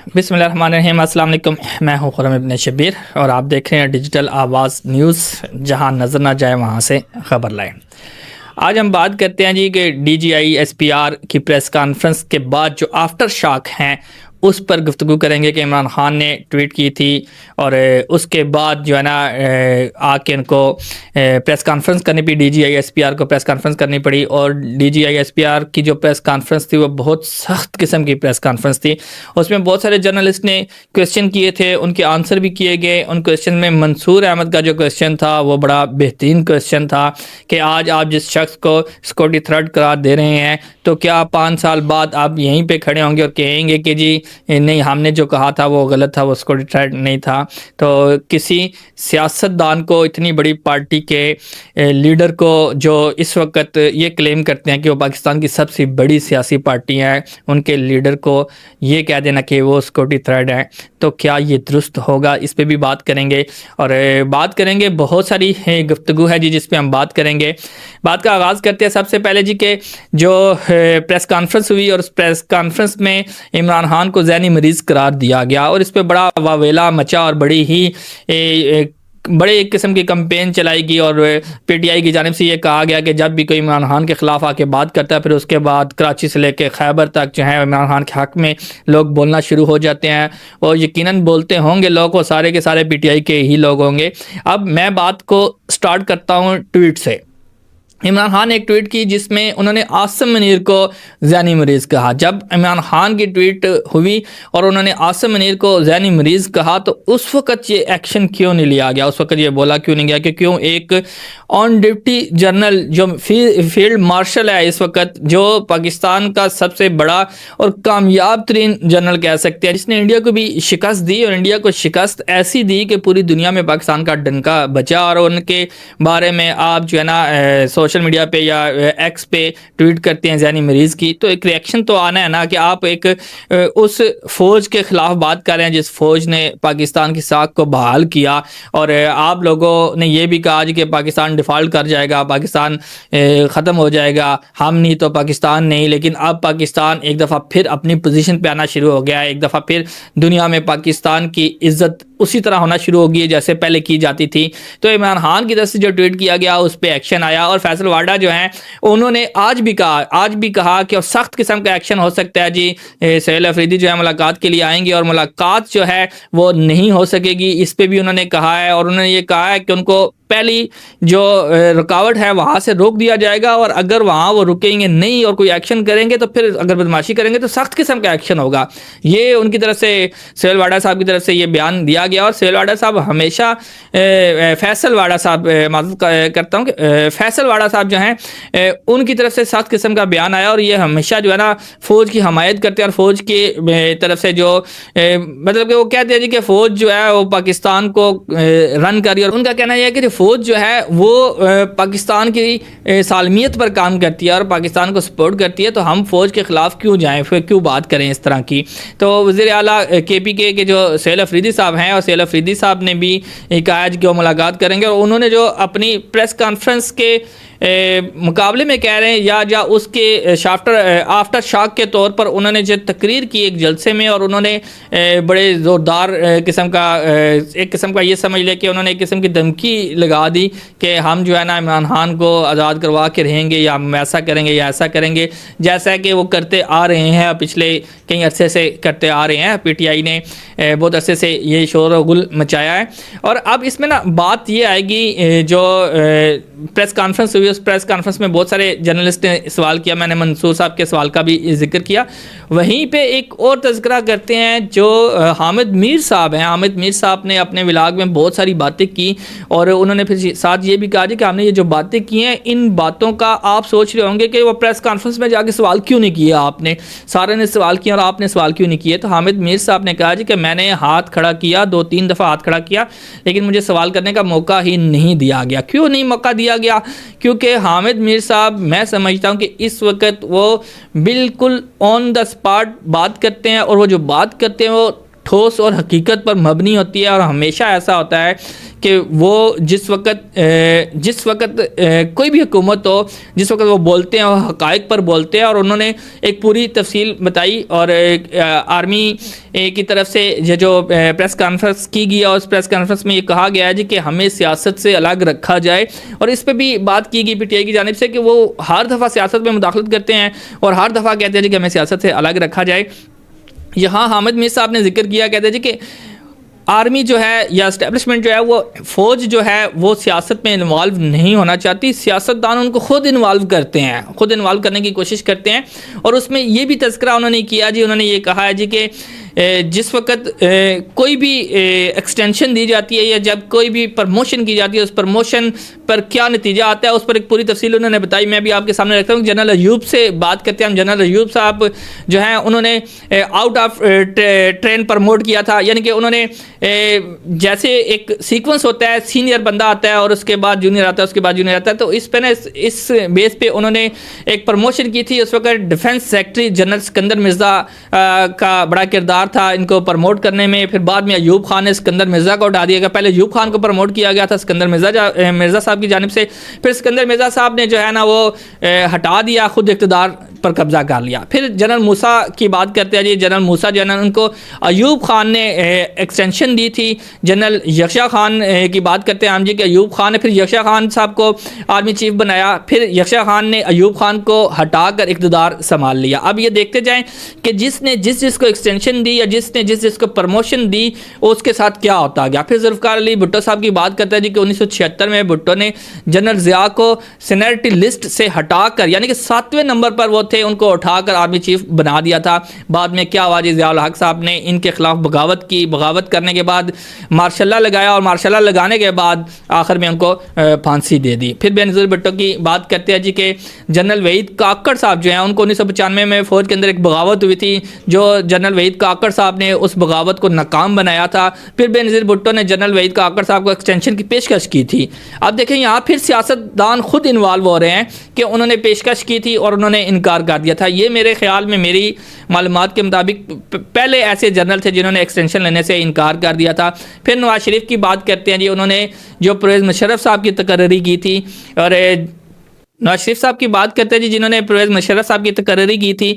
बिस्मिल्लाहिर्रहमानिर्रहीम। अस्सलाम वालेकुम। मैं हूं खुर्रम इब्न शब्बीर और आप देख रहे हैं डिजिटल आवाज़ न्यूज़, जहां नज़र ना जाए वहां से ख़बर लाएं। आज हम बात करते हैं जी कि डीजीआई एसपीआर की प्रेस कॉन्फ्रेंस के बाद जो आफ्टर शॉक हैं उस पर गुफ्तगू करेंगे कि इमरान खान ने ट्वीट की थी और उसके बाद जो है ना आके उनको प्रेस कॉन्फ्रेंस करनी पड़ी, डीजीआई एसपीआर को प्रेस कॉन्फ्रेंस करनी पड़ी। और डीजीआई एसपीआर की जो प्रेस कॉन्फ्रेंस थी वो बहुत सख्त किस्म की प्रेस कॉन्फ्रेंस थी। उसमें बहुत सारे जर्नलिस्ट ने क्वेश्चन किए थे, उनके आंसर भी किए गए। उन क्वेश्चन में मंसूर अहमद का जो क्वेश्चन था वो बड़ा बेहतरीन क्वेश्चन था कि आज आप जिस शख्स को सिक्योरिटी थ्रेट करार दे रहे हैं तो क्या 5 साल बाद आप यहीं पे खड़े होंगे और कहेंगे कि जी नहीं, हमने जो कहा था वो गलत था, वो सिक्योरिटी थ्रेट नहीं था। तो किसी सियासतदान को, इतनी बड़ी पार्टी के लीडर को जो इस वक्त ये क्लेम करते हैं कि वो पाकिस्तान की सबसे बड़ी सियासी पार्टी है, उनके लीडर को ये कह देना कि वो सिक्योरिटी थ्रेट है, तो क्या ये दुरुस्त होगा? इस पे भी बात करेंगे। और बात करेंगे, बहुत सारी गुफ्तगू है जी जिस पे हम बात करेंगे। बात का आगाज़ करते हैं सबसे पहले जी के जो प्रेस कॉन्फ्रेंस हुई और उस प्रेस कॉन्फ्रेंस में इमरान खान को ज़हनी मरीज़ करार दिया गया और इस पर बड़ा वावेला मचा और बड़ी ही बड़े एक किस्म की कंपेन चलाई गई। और पीटीआई की जानिब से ये कहा गया कि जब भी कोई इमरान खान के ख़िलाफ़ आके बात करता है फिर उसके बाद कराची से लेकर खैबर तक जो है इमरान खान के हक़ में लोग बोलना शुरू हो जाते हैं। और यकीनन बोलते होंगे लोग, वो सारे के सारे पीटीआई के ही लोग होंगे। अब मैं बात को स्टार्ट करता हूँ ट्वीट से। इमरान खान ने एक ट्वीट की जिसमें उन्होंने आसिम मुनीर को ज़हनी मरीज़ कहा। जब इमरान खान की ट्वीट हुई और उन्होंने आसिम मुनीर को ज़हनी मरीज़ कहा तो उस वक़्त ये एक्शन क्यों नहीं लिया गया? उस वक़्त ये बोला क्यों नहीं गया कि क्यों एक ऑन ड्यूटी जनरल जो फील्ड मार्शल है इस वक्त, जो पाकिस्तान का सबसे बड़ा और कामयाब तरीन जनरल कह सकते हैं, जिसने इंडिया को भी शिकस्त दी और इंडिया को शिकस्त ऐसी दी कि पूरी दुनिया में पाकिस्तान का डंका बचा। और उनके बारे में आप जो है ना सोशल मीडिया पे या एक्स पे ट्वीट करते हैं ज़हनी मरीज़ की, तो एक रिएक्शन तो आना है ना कि आप एक उस फौज के ख़िलाफ़ बात कर रहे हैं जिस फौज ने पाकिस्तान की साख को बहाल किया। और आप लोगों ने ये भी कहा जी कि पाकिस्तान डिफ़ॉल्ट कर जाएगा, पाकिस्तान ख़त्म हो जाएगा, हम नहीं तो पाकिस्तान नहीं। लेकिन अब पाकिस्तान एक दफ़ा फिर अपनी पोजीशन पे आना शुरू हो गया है। एक दफ़ा फिर दुनिया में पाकिस्तान की इज़्ज़त उसी तरह होना शुरू हो गई है जैसे पहले की जाती थी। तो इमरान खान की तरफ से जो ट्वीट किया गया उस पर एक्शन आया और फैसल वाडा जो हैं उन्होंने आज भी कहा कि सख्त किस्म का एक्शन हो सकता है जी। सोहेल अफरीदी जो है मुलाकात के लिए आएंगे और मुलाकात जो है वो नहीं हो सकेगी, इस पर भी उन्होंने कहा है। और उन्होंने ये कहा है कि उनको पहली जो रुकावट है वहाँ से रोक दिया जाएगा और अगर वहाँ वो रुकेंगे नहीं और कोई एक्शन करेंगे तो फिर अगर बदमाशी करेंगे तो सख्त किस्म का एक्शन होगा। ये उनकी तरफ से सोहेल वाडा साहब की तरफ से ये बयान दिया गया। और सोहेल वाडा साहब हमेशा फैसल वाडा साहब माफ़ करता हूँ कि फैसल वाडा साहब जो हैं उनकी तरफ से सख्त किस्म का बयान आया और ये हमेशा जो है ना फ़ौज की हमायत करते हैं और फ़ौज की तरफ से जो मतलब कि वो कहते हैं जी कि फ़ौज जो है वो पाकिस्तान को रन कर रही है। और उनका कहना यह है कि फ़ौज जो है वो पाकिस्तान की सालमियत पर काम करती है और पाकिस्तान को सपोर्ट करती है, तो हम फ़ौज के ख़िलाफ़ क्यों जाएं, फिर क्यों बात करें इस तरह की। तो वज़ीर आला KPK के जो सोहेल अफरीदी साहब हैं और सोहेल अफरीदी साहब ने भी कहा कि वो मुलाकात करेंगे और उन्होंने जो अपनी प्रेस कॉन्फ्रेंस के मुकाबले में कह रहे हैं या उसके आफ्टर शॉक के तौर पर उन्होंने जो तकरीर की एक जलसे में और उन्होंने बड़े ज़ोरदार किस्म का एक किस्म का ये समझ लें कि उन्होंने एक किस्म की धमकी लगा दी कि हम जो है ना इमरान खान को आज़ाद करवा के रहेंगे या हम ऐसा करेंगे या ऐसा करेंगे, जैसा कि वो करते आ रहे हैं, पिछले कई अरसे से करते आ रहे हैं। PTI ने बहुत अरसे से ये शोर और गुल मचाया है। और अब इसमें ना बात ये आएगी, जो प्रेस कॉन्फ्रेंस हुई उस प्रेस कॉन्फ्रेंस में बहुत सारे जर्नलिस्ट ने सवाल किया, मैंने मंसूर साहब के सवाल का भी जिक्र किया। वहीं पे एक और तज़किरा करते हैं जो हामिद मीर साहब हैं। हामिद मीर साहब ने अपने व्लॉग में बहुत सारी बातें की और उन्होंने फिर साथ ये भी कहा जी कि हमने ये जो बातें की हैं इन बातों का आप सोच रहे होंगे कि वो प्रेस कॉन्फ्रेंस में जाके सवाल क्यों नहीं किया आपने, सारे ने सवाल किया और आपने सवाल क्यों नहीं किए। तो हामिद मीर साहब ने कहा जी कि मैंने हाथ खड़ा किया, 2-3 दफ़ा हाथ खड़ा किया, लेकिन मुझे सवाल करने का मौका ही नहीं दिया गया। क्यों नहीं मौका दिया गया? क्योंकि हामिद मीर साहब, मैं समझता हूँ कि इस वक्त वो बिल्कुल ऑन द स्पॉट बात करते हैं और वो जो बात करते हैं वो ठोस और हकीकत पर मबनी होती है, और हमेशा ऐसा होता है कि वो जिस वक्त कोई भी हुकूमत हो, जिस वक्त वो बोलते हैं वो हक़ाइक़ पर बोलते हैं। और उन्होंने एक पूरी तफसील बताई, और आर्मी की तरफ से ये जो प्रेस कॉन्फ्रेंस की गई है, उस प्रेस कॉन्फ्रेंस में ये कहा गया है जी कि हमें सियासत से अलग रखा जाए। और इस पर भी बात की गई पीटीआई की जानिब से कि वो हर दफ़ा सियासत में मुदाखलत करते हैं और हर दफ़ा कहते हैं जी कि हमें सियासत से अलग रखा जाए। यहाँ हामिद मीर साहब ने जिक्र किया, कहते हैं जी कि आर्मी जो है या इस्टेब्लिशमेंट जो है, वो फ़ौज जो है वो सियासत में इन्वॉल्व नहीं होना चाहती। सियासतदान उनको ख़ुद इन्वॉल्व करते हैं, ख़ुद इन्वॉल्व करने की कोशिश करते हैं। और उसमें ये भी तज़किरा उन्होंने किया जी, उन्होंने ये कहा है जी कि जिस वक्त कोई भी एक्सटेंशन दी जाती है या जब कोई भी प्रमोशन की जाती है, उस प्रमोशन पर क्या नतीजा आता है, उस पर एक पूरी तफसील उन्होंने बताई। मैं भी आपके सामने रखता हूँ। जनरल अयूब से बात करते हैं हम। जनरल अयूब साहब जो हैं, उन्होंने आउट ऑफ ट्रेन प्रमोट किया था, यानी कि उन्होंने जैसे एक सीक्वेंस होता है, सीनियर बंदा आता है और उसके बाद जूनियर आता है, उसके बाद जूनियर आता है, तो इस पे ना इस बेस पे उन्होंने एक प्रमोशन की थी। उस वक्त defence secretary general Sikandar Mirza का बड़ा किरदार था इनको प्रमोट करने में। फिर बाद में अयूब खान ने सिकंदर मिर्ज़ा को उठा दिया गया। पहले अयूब खान को प्रमोट किया गया था सिकंदर मिर्ज़ा साहब की जानिब से, फिर सिकंदर मिर्ज़ा साहब ने जो है ना वो हटा दिया, खुद इक़्तिदार पर कब्जा कर लिया। फिर जनरल मूसा की बात करते हैं जी। जनरल मूसा जो है ना, उनको अयूब खान ने एक्सटेंशन दी थी। जनरल यक्षा खान की बात करते हैं हम जी कि अयूब खान ने फिर यक्षा खान साहब को आर्मी चीफ बनाया, फिर यक्षा खान ने अयूब खान को हटाकर इक़्तिदार संभाल लिया। अब ये देखते जाएं कि जिसने जिसको एक्सटेंशन दी या जिसने जिसको प्रमोशन दी उसके साथ क्या होता गया। फिर जुल्फ़िकार अली भुट्टो साहब की बात करते हैं जी कि 1976 में भुट्टो ने जनरल ज़िया को सीनियरिटी लिस्ट से हटाकर, यानी कि 7वें नंबर पर वो थे, उनको उठाकर आर्मी चीफ बना दिया था। बाद में क्या हुआ जी, ज़िया उल हक साहब ने इनके खिलाफ बगावत की। बगावत करने के बाद मार्शल लॉ लगाया, और मार्शल लॉ लगाने के बाद आखिर में उनको फांसी दे दी। फिर बेनज़ीर भुट्टो की बात करते हैं जी कि जनरल वहीद काकड़ साहब जो हैं, उनको 1995 में फ़ौज के अंदर एक बगावत हुई थी, जो जनरल वहीद काकड़ साहब ने उस बगावत को नाकाम बनाया था। फिर बेनज़ीर भुट्टो ने जनरल वहीद काकड़ साहब को एक्सटेंशन की पेशकश की थी। अब देखें यहाँ फिर सियासतदान खुद इन्वॉल्व हो रहे हैं कि उन्होंने पेशकश की थी और उन्होंने इनकार कर दिया था। ये मेरे ख्याल में, मेरी मालूमात के मुताबिक पहले ऐसे जनरल थे जिन्होंने एक्सटेंशन लेने से इनकार कर दिया था। फिर नवाज शरीफ की बात करते हैं जी। उन्होंने जो परवेज़ मुशर्रफ साहब की तकर्री की थी, और नवाज शरीफ साहब की बात करते हैं जी जिन्होंने परवेज़ मुशर्रफ साहब की तकर्री की थी।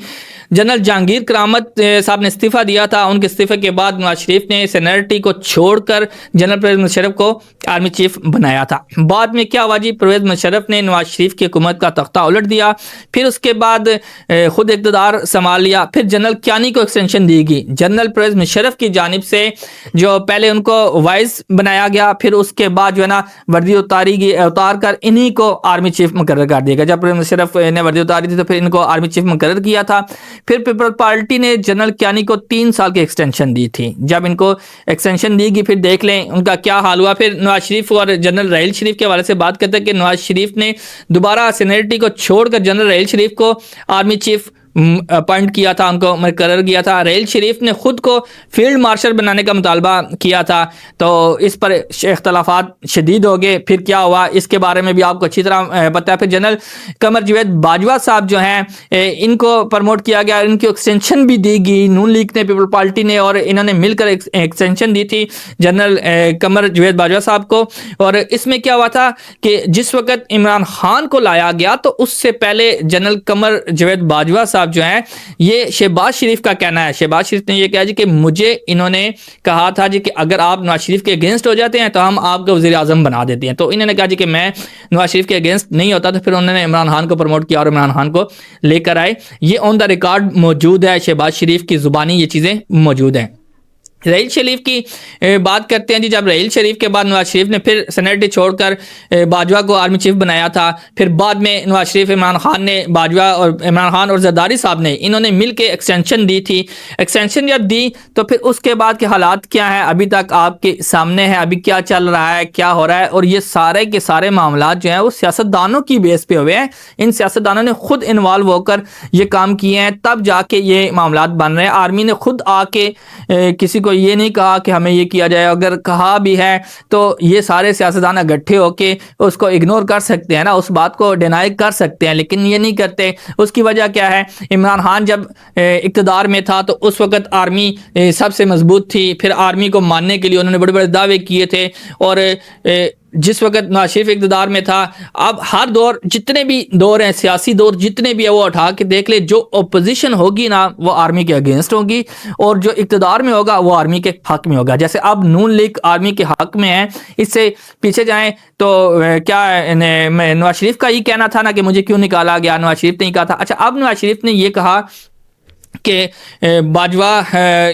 जनरल जहांगीर करामत साहब ने इस्तीफ़ा दिया था। उनके इस्तीफ़े के बाद नवाज शरीफ ने सीनियरिटी को छोड़कर जनरल परवेज़ मुशर्रफ को आर्मी चीफ बनाया था। बाद में क्या हुआ जी, परवेज़ मुशर्रफ ने नवाज शरीफ की हुकूमत का तख्ता उलट दिया। फिर उसके बाद खुद इक़्तिदार संभाल लिया। फिर जनरल कियानी को एक्सटेंशन दी गई। जनरल परवेज़ मुशर्रफ की जानिब से जो पहले उनको वाइस बनाया गया, फिर उसके बाद जो है ना वर्दी उतार कर इन्हीं को आर्मी चीफ मुकर्रर कर दिया गया। जब परवेज़ मुशर्रफ ने वर्दी उतारी थी तो फिर इनको आर्मी चीफ मुकर्रर किया था। फिर पीपल पार्टी ने जनरल कियानी को 3 साल की एक्सटेंशन दी थी। जब इनको एक्सटेंशन दी गई, फिर देख लें उनका क्या हाल हुआ। फिर नवाज शरीफ और जनरल राहील शरीफ के हवाले से बात करते हैं कि नवाज शरीफ ने दोबारा सीनियरिटी को छोड़कर जनरल राहील शरीफ को आर्मी चीफ अपॉइंट किया था, उनको मुकर्रर किया था। राहील शरीफ ने खुद को फील्ड मार्शल बनाने का मुतालबा किया था, तो इस पर इख्तलाफात शदीद हो गए। फिर क्या हुआ इसके बारे में भी आपको अच्छी तरह पता है। फिर जनरल कमर जावेद बाजवा साहब जो हैं, इनको प्रमोट किया गया, इनकी एक्सटेंशन भी दी गई। नून लीग ने, पीपल पार्टी ने और इन्होंने मिलकर एक्सटेंशन दी थी जनरल कमर जावेद बाजवा साहब को। और इसमें क्या हुआ था कि जिस वक्त इमरान खान को लाया गया तो उससे पहले जनरल कमर जावेद बाजवा साहब जो है, ये शहबाज शरीफ का कहना है। शहबाज शरीफ ने ये कहा जी कि मुझे इन्होंने कहा था जी कि अगर आप नवाज शरीफ के अगेंस्ट हो जाते हैं तो हम आपको वज़ीर आज़म बना देते हैं। तो इन्होंने कहा जी कि मैं नवाज शरीफ के अगेंस्ट नहीं होता। तो फिर उन्होंने इमरान खान को प्रमोट किया और इमरान खान को लेकर आए। ये ऑन द रिकॉर्ड मौजूद है, शहबाज शरीफ की ज़ुबानी ये चीज़ें मौजूद हैं। राहील शरीफ की बात करते हैं जी। जब राहील शरीफ के बाद नवाज शरीफ ने फिर सीनियरिटी छोड़कर बाजवा को आर्मी चीफ बनाया था। फिर बाद में नवाज शरीफ, इमरान खान ने, बाजवा और इमरान खान और जरदारी साहब ने, इन्होंने मिल के एक्सटेंशन दी थी। एक्सटेंशन जब दी तो फिर उसके बाद के हालात क्या है अभी तक आपके सामने है। अभी क्या चल रहा है, क्या हो रहा है, और ये सारे के सारे मामला जो हैं वो सियासतदानों की बेस पे हुए हैं। इन सियासतदानों ने खुद इन्वॉल्व होकर ये काम किए हैं, तब जाके ये मामला बन रहे हैं। आर्मी ने खुद आके किसी को ये नहीं कहा कि हमें ये किया जाए, अगर कहा भी है तो ये सारे सियासतदान इकट्ठे होके उसको इग्नोर कर सकते हैं ना, उस बात को डिनाई कर सकते हैं, लेकिन ये नहीं करते। उसकी वजह क्या है, इमरान खान जब इक़्तिदार में था तो उस वक्त आर्मी सबसे मजबूत थी, फिर आर्मी को मानने के लिए उन्होंने बड़े बड़े दावे किए थे। और जिस वक्त नवाज शरीफ इक़्तिदार में था, अब हर दौर जितने भी दौर हैं, सियासी दौर जितने भी है, वो उठा के देख ले, जो अपोजिशन होगी ना वो आर्मी के अगेंस्ट होगी, और जो इक़्तिदार में होगा वो आर्मी के हक में होगा। जैसे अब नून लीग आर्मी के हक में है, इससे पीछे जाएं तो क्या नवाज शरीफ का ये कहना था ना कि मुझे क्यों निकाला गया, नवाज शरीफ ने कहा था। अच्छा, अब नवाज शरीफ ने ये कहा कि बाजवा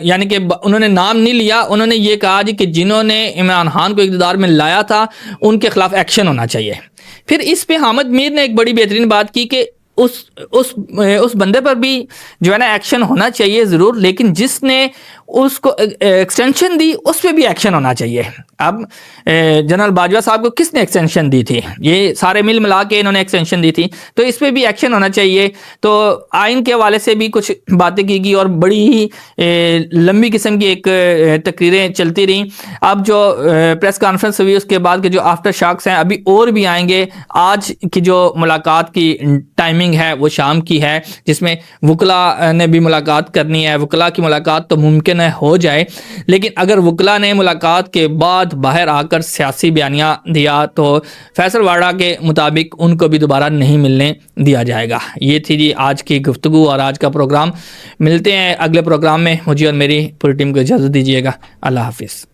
यानी कि उन्होंने नाम नहीं लिया, उन्होंने ये कहा जी कि जिन्होंने इमरान खान को इक़्तिदार में लाया था उनके खिलाफ एक्शन होना चाहिए। फिर इस पे हामिद मीर ने एक बड़ी बेहतरीन बात की कि उस बंदे पर भी जो है ना एक्शन होना चाहिए ज़रूर, लेकिन जिसने उसको एक्सटेंशन दी उस पर भी एक्शन होना चाहिए। अब जनरल बाजवा साहब को किसने एक्सटेंशन दी थी, ये सारे मिला के इन्होंने एक्सटेंशन दी थी, तो इस पर भी एक्शन होना चाहिए। तो आइन के हवाले से भी कुछ बातें की गई और बड़ी ही लंबी किस्म की एक तकरीरें चलती रहीं। अब जो प्रेस कॉन्फ्रेंस हुई उसके बाद के जो आफ्टर शॉक्स हैं अभी और भी आएंगे। आज की जो मुलाकात की टाइमिंग है वो शाम की है, जिसमें वकला ने भी मुलाकात करनी है। वकला की मुलाकात तो मुमकिन है हो जाए, लेकिन अगर वकला ने मुलाकात के बाद बाहर आकर सियासी बयानिया दिया तो फैसल वाड़ा के मुताबिक उनको भी दोबारा नहीं मिलने दिया जाएगा। ये थी जी आज की गुफ्तगू और आज का प्रोग्राम। मिलते हैं अगले प्रोग्राम में, मुझे और मेरी पूरी टीम को इजाज़त दीजिएगा। अल्लाह हाफिज़।